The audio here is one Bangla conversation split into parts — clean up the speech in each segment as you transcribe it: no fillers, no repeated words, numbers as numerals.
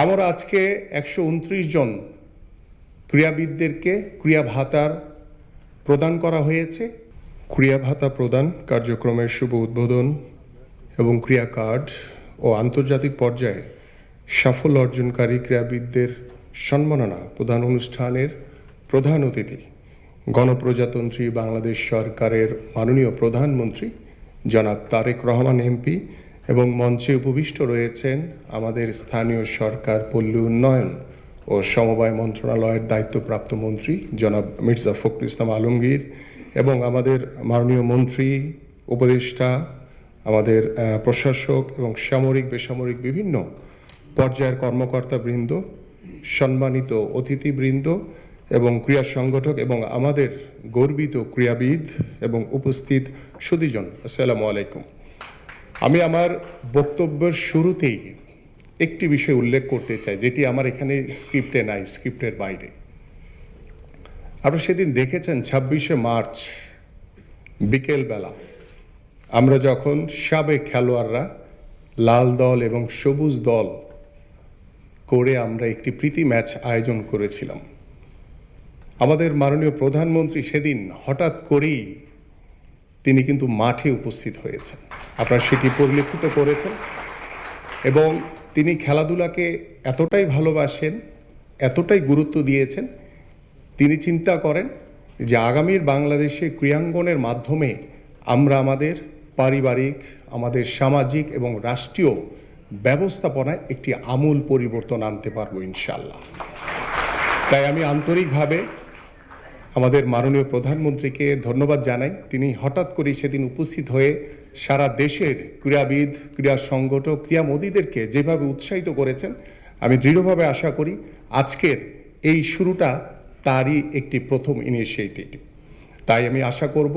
আমরা আজকে 129 জন ক্রীড়াবিদদেরকে ক্রীড়া ভাতার প্রদান করা হয়েছে। ক্রীড়া ভাতা প্রদান কার্যক্রমের শুভ উদ্বোধন এবং ক্রীড়া কার্ড ও আন্তর্জাতিক পর্যায়ে সাফল্য অর্জনকারী ক্রীড়াবিদদের সম্মাননা প্রদান অনুষ্ঠানের প্রধান অতিথি গণপ্রজাতন্ত্রী বাংলাদেশ সরকারের মাননীয় প্রধানমন্ত্রী জনাব তারেক রহমান এমপি এবং মঞ্চে উপবিষ্ট রয়েছেন আমাদের স্থানীয় সরকার পল্লী উন্নয়ন ও সমবায় মন্ত্রণালয়ের দায়িত্বপ্রাপ্ত মন্ত্রী জনাব মির্জা ফখরুল ইসলাম আলমগীর এবং আমাদের মাননীয় মন্ত্রী উপদেষ্টা আমাদের প্রশাসক এবং সামরিক বেসামরিক বিভিন্ন পর্যায়ের কর্মকর্তাবৃন্দ, সম্মানিত অতিথিবৃন্দ এবং ক্রীড়া সংগঠক এবং আমাদের গর্বিত ক্রীড়াবিদ এবং উপস্থিত সুধীজন, আসসালামু আলাইকুম। আমি আমার বক্তব্যের শুরুতেই একটি বিষয় উল্লেখ করতে চাই যেটি আমার এখানে স্ক্রিপ্টে নাই, স্ক্রিপ্টের বাইরে। আপনারা সেদিন দেখেছেন 26শে মার্চ বিকেলবেলা আমরা যখন সাবেক খেলোয়াড়রা লাল দল এবং সবুজ দল করে আমরা একটি প্রীতি ম্যাচ আয়োজন করেছিলাম। আমাদের মাননীয় প্রধানমন্ত্রী সেদিন হঠাৎ করেই তিনি কিন্তু মাঠে উপস্থিত হয়েছেন, আপনারা সেটি পরিলক্ষিত করেছেন এবং তিনি খেলাধুলাকে এতটাই ভালোবাসেন, এতটাই গুরুত্ব দিয়েছেন, তিনি চিন্তা করেন যে আগামীর বাংলাদেশে ক্রীড়াঙ্গনের মাধ্যমে আমরা আমাদের পারিবারিক, আমাদের সামাজিক এবং রাষ্ট্রীয় ব্যবস্থাপনায় একটি আমূল পরিবর্তন আনতে পারবো ইনশাআল্লাহ। তাই আমি আন্তরিকভাবে আমাদের মাননীয় প্রধানমন্ত্রীকে ধন্যবাদ জানাই। তিনি হঠাৎ করে সেদিন উপস্থিত হয়ে সারা দেশের ক্রীড়াবিদ, ক্রীড়া সংগঠক, ক্রীড়ামোদীদেরকে যেভাবে উৎসাহিত করেছেন, আমি দৃঢ়ভাবে আশা করি আজকের এই শুরুটা তারই একটি প্রথম ইনিশিয়েটিভ। তাই আমি আশা করব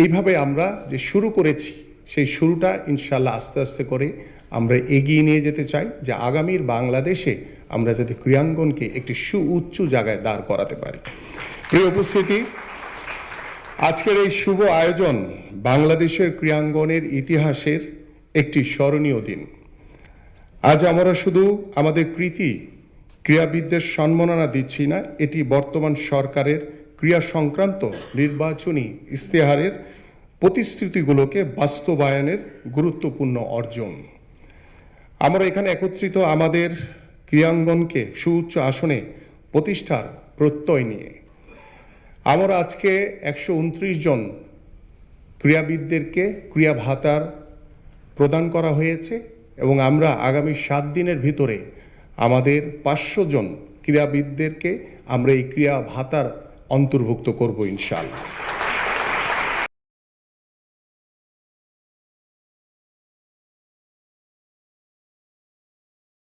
এইভাবে আমরা যে শুরু করেছি সেই শুরুটা ইনশাআল্লাহ আস্তে আস্তে করে আমরা এগিয়ে নিয়ে যেতে চাই, যে আগামীর বাংলাদেশে আমরা যাতে ক্রীড়াঙ্গনকে একটি সুউচ্চ জায়গায় দাঁড় করাতে পারি। এই উপস্থিতি, আজকের এই শুভ আয়োজন বাংলাদেশের ক্রীড়াঙ্গনের ইতিহাসের একটি স্মরণীয় দিন। আজ আমরা শুধু আমাদের কৃতি ক্রীড়াবিদদের সম্মাননা দিচ্ছি না, এটি বর্তমান সরকারের ক্রীড়া সংক্রান্ত নির্বাচনী ইশতেহারের প্রতিশ্রুতিগুলোকে বাস্তবায়নের গুরুত্বপূর্ণ অর্জন। আমরা এখানে একত্রিত আমাদের ক্রীড়াঙ্গনকে সুউচ্চ আসনে প্রতিষ্ঠার প্রত্যয় নিয়ে আমরা আজকে 129 জন ক্রীড়াবিদদেরকে ক্রীড়া ভাতার প্রদান করা হয়েছে এবং আমরা আগামী 7 দিনের ভিতরে আমাদের 500 জন ক্রীড়াবিদদেরকে আমরা এই ক্রীড়া ভাতার অন্তর্ভুক্ত করব ইনশাআল্লাহ।